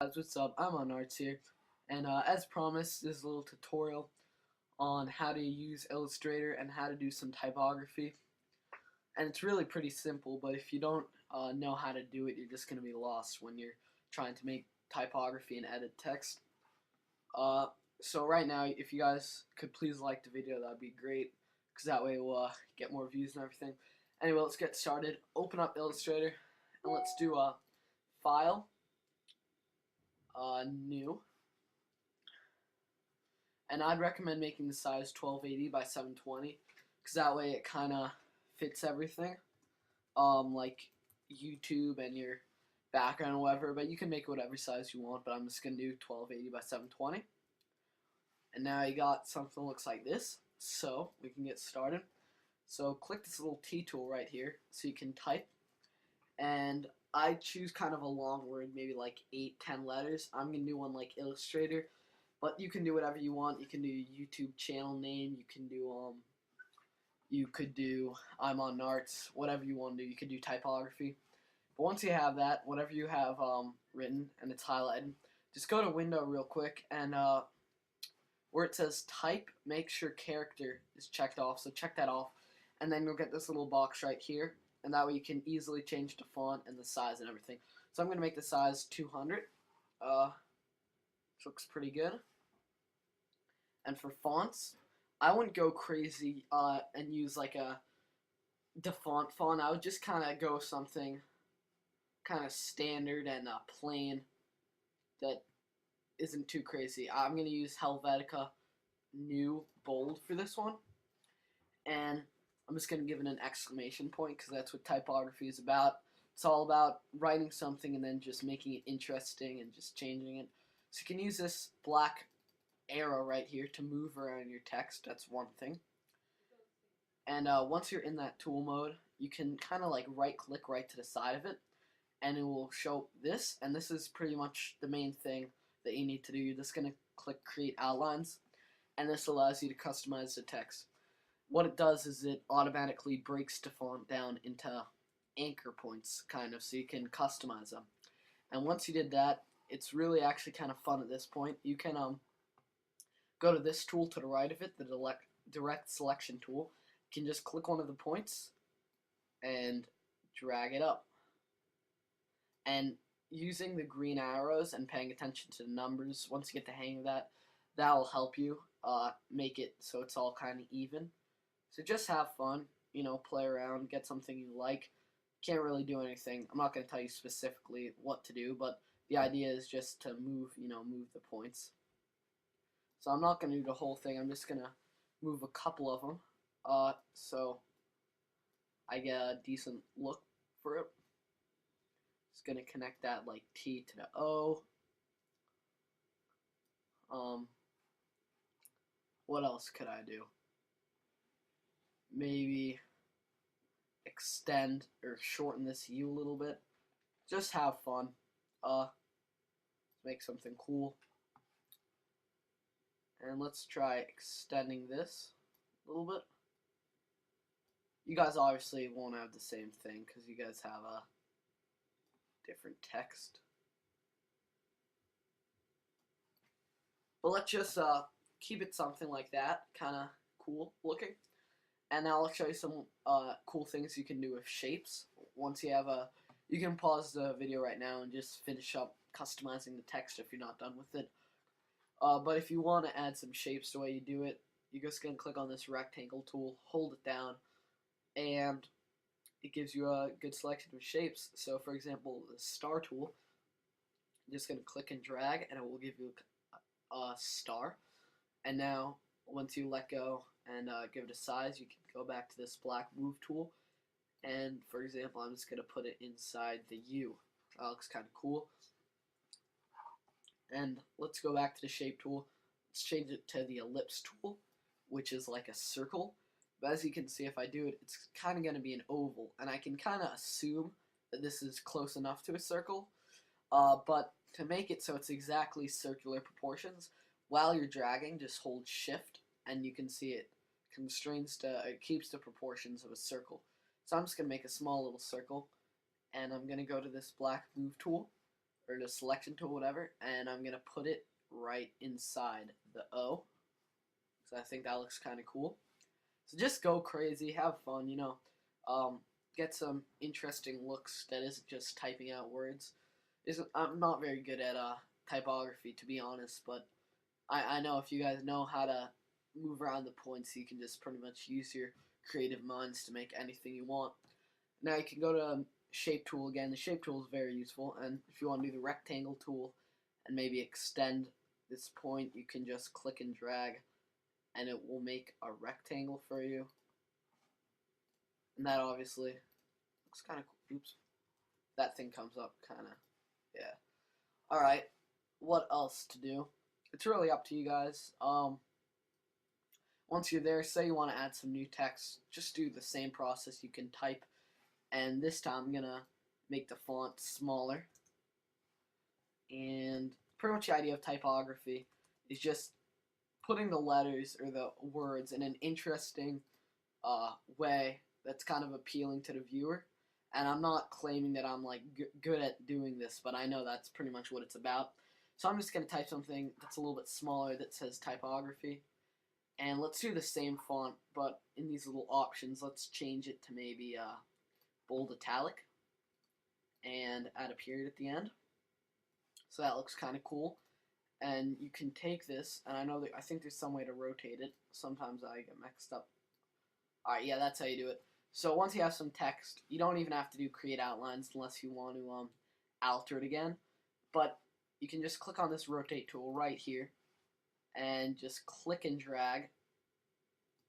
Guys, what's up? IModernArts here, and as promised, this is a little tutorial on how to use Illustrator and how to do some typography. And it's really pretty simple, but if you don't know how to do it, you're just going to be lost when you're trying to make typography and edit text. So right now, if you guys could please like the video, that'd be great, because that way we'll get more views and everything. Anyway, let's get started. Open up Illustrator, and let's do a File, New, and I'd recommend making the size 1280 by 720, because that way it kind of fits everything, like YouTube and your background or whatever, but you can make it whatever size you want, but I'm just going to do 1280 by 720. And now you got something that looks like this, so we can get started. So click this little T tool right here so you can type, and I choose kind of a long word, maybe like 8-10 letters. I'm going to do one like Illustrator, but you can do whatever you want. You can do your YouTube channel name, you could do IModernArts, whatever you want to do. You could do typography. But once you have that, whatever you have written and it's highlighted, just go to Window real quick, and where it says Type, make sure Character is checked off. So check that off, and then you'll get this little box right here, and that way you can easily change the font and the size and everything. So I'm going to make the size 200. Looks pretty good. And for fonts, I wouldn't go crazy and use like a default font. I would just kind of go something kind of standard and plain that isn't too crazy. I'm going to use Helvetica New Bold for this one. And I'm just going to give it an exclamation point, because that's what typography is about. It's all about writing something and then just making it interesting and just changing it. So you can use this black arrow right here to move around your text. That's one thing. And once you're in that tool mode, you can kind of like right click right to the side of it, and it will show this. And this is pretty much the main thing that you need to do. You're just going to click Create Outlines, and this allows you to customize the text. What it does is it automatically breaks the font down into anchor points, kind of, so you can customize them. And once you did that, it's really actually kind of fun at this point. You can go to this tool to the right of it, the direct selection tool. You can just click one of the points and drag it up. And using the green arrows and paying attention to the numbers, once you get the hang of that, that'll help you make it so it's all kind of even. So just have fun, play around, get something you like. Can't really do anything. I'm not going to tell you specifically what to do, but the idea is just to move the points. So I'm not going to do the whole thing. I'm just going to move a couple of them, so I get a decent look for it. Just going to connect that like T to the O. What else could I do? Maybe extend or shorten this U a little bit. Just have fun. Make something cool. And let's try extending this a little bit. You guys obviously won't have the same thing because you guys have a different text. But let's just keep it something like that, kind of cool looking. And now I'll show you some cool things you can do with shapes. Once you have you can pause the video right now and just finish up customizing the text if you're not done with it. But if you want to add some shapes, the way you do it, you're just going to click on this rectangle tool, hold it down, and it gives you a good selection of shapes. So for example, the star tool, you're just going to click and drag, and it will give you a star. And now, once you let go and give it a size, you can go back to this black move tool, and for example, I'm just going to put it inside the U. That looks kind of cool. And let's go back to the shape tool. Let's change it to the ellipse tool, which is like a circle. But as you can see, if I do it, it's kind of going to be an oval, and I can kind of assume that this is close enough to a circle. But to make it so it's exactly circular proportions, while you're dragging, just hold Shift, and you can see it keeps the proportions of a circle. So I'm just going to make a small little circle, and I'm going to go to this black move tool, or the selection tool, whatever, and I'm gonna put it right inside the O. So I think that looks kind of cool. So just go crazy, have fun, you know, get some interesting looks that isn't just typing out words. I'm not very good at typography, to be honest, but I know if you guys know how to move around the points, you can just pretty much use your creative minds to make anything you want. Now you can go to shape tool again. The shape tool is very useful, and if you want to do the rectangle tool and maybe extend this point, you can just click and drag and it will make a rectangle for you. And that obviously looks kind of cool. Oops. That thing comes up kind of, yeah. Alright, what else to do? It's really up to you guys. Once you're there, say you want to add some new text, just do the same process. You can type, and this time I'm going to make the font smaller. And pretty much the idea of typography is just putting the letters or the words in an interesting way that's kind of appealing to the viewer. And I'm not claiming that I'm like good at doing this, but I know that's pretty much what it's about. So I'm just going to type something that's a little bit smaller that says typography. And let's do the same font, but in these little options, let's change it to maybe bold italic and add a period at the end. So that looks kind of cool. And you can take this, and I think there's some way to rotate it. Sometimes I get mixed up. Alright, yeah, that's how you do it. So once you have some text, you don't even have to do create outlines unless you want to alter it again. But you can just click on this rotate tool right here and just click and drag.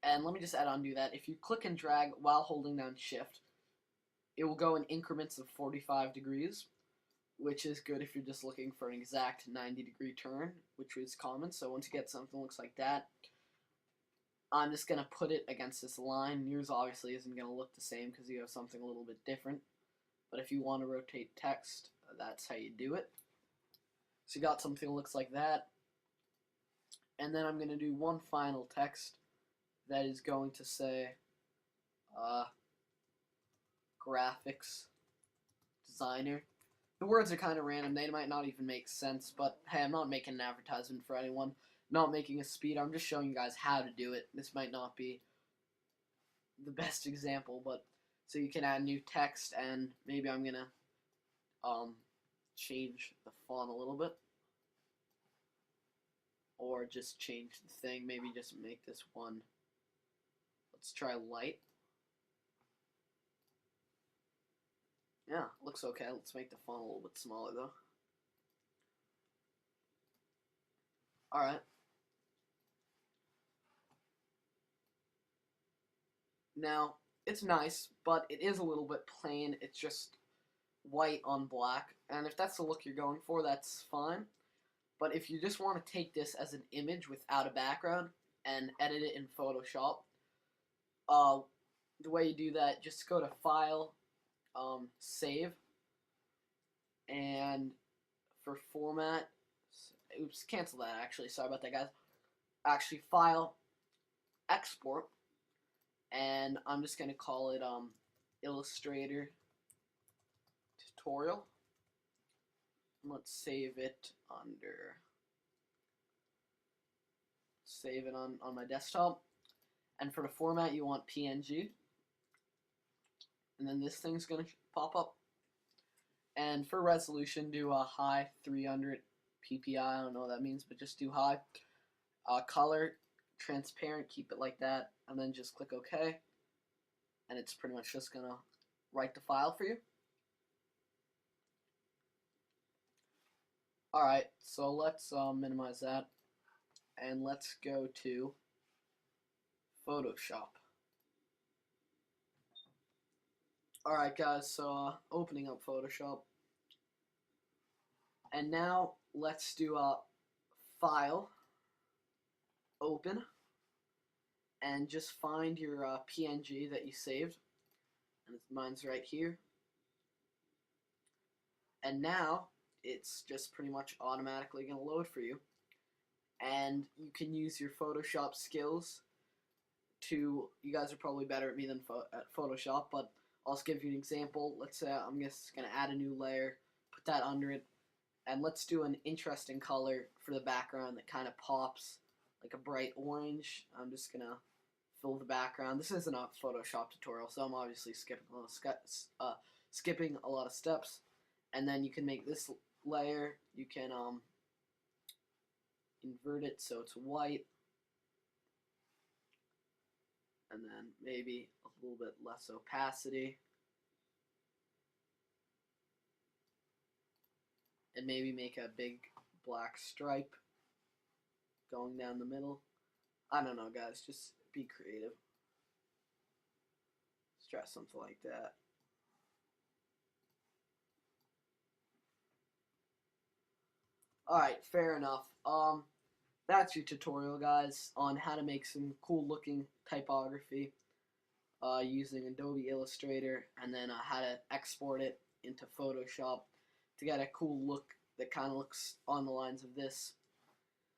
And let me just undo that. If you click and drag while holding down shift, it will go in increments of 45 degrees, which is good if you're just looking for an exact 90-degree turn, which is common. So once you get something that looks like that, I'm just going to put it against this line. Yours obviously isn't going to look the same because you have something a little bit different. But if you want to rotate text, that's how you do it. So you got something that looks like that. And then I'm going to do one final text that is going to say graphics designer. The words are kind of random. They might not even make sense, but hey, I'm not making an advertisement for anyone. Not making a speed. I'm just showing you guys how to do it. This might not be the best example, but so you can add new text, and maybe I'm going to change the font a little bit. Or just change the thing. Maybe just make this one. Let's try light. Yeah, looks okay. Let's make the font a little bit smaller though. Alright. Now, it's nice, but it is a little bit plain. It's just white on black. And if that's the look you're going for, that's fine. But if you just want to take this as an image without a background and edit it in Photoshop, the way you do that, just go to File, Save, and for format, oops, cancel that actually, sorry about that guys. Actually, File, Export, and I'm just going to call it Illustrator Tutorial. Let's save it on my desktop. And for the format, you want PNG. And then this thing's going to pop up. And for resolution, do a high 300 ppi. I don't know what that means, but just do high. Color, transparent, keep it like that. And then just click OK. And it's pretty much just going to write the file for you. Alright, so let's minimize that, and let's go to Photoshop. Alright guys, so opening up Photoshop, and now let's do a File, Open, and just find your PNG that you saved, and mine's right here, and now it's just pretty much automatically going to load for you. And you can use your Photoshop skills to, you guys are probably better at me than at Photoshop, but I'll just give you an example. Let's say I'm just going to add a new layer, put that under it, And let's do an interesting color for the background that kind of pops, like a bright orange. I'm just gonna fill the background. This isn't a Photoshop tutorial, so I'm obviously skipping a lot of steps. And then you can make this layer, you can invert it so it's white, and then maybe a little bit less opacity, and maybe make a big black stripe going down the middle. I don't know, guys, just be creative. Let's try something like that. Alright, fair enough. That's your tutorial, guys, on how to make some cool looking typography using Adobe Illustrator, and then how to export it into Photoshop to get a cool look that kind of looks on the lines of this.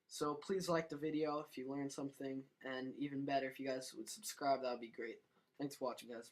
So please like the video if you learned something, and even better if you guys would subscribe, that would be great. Thanks for watching, guys.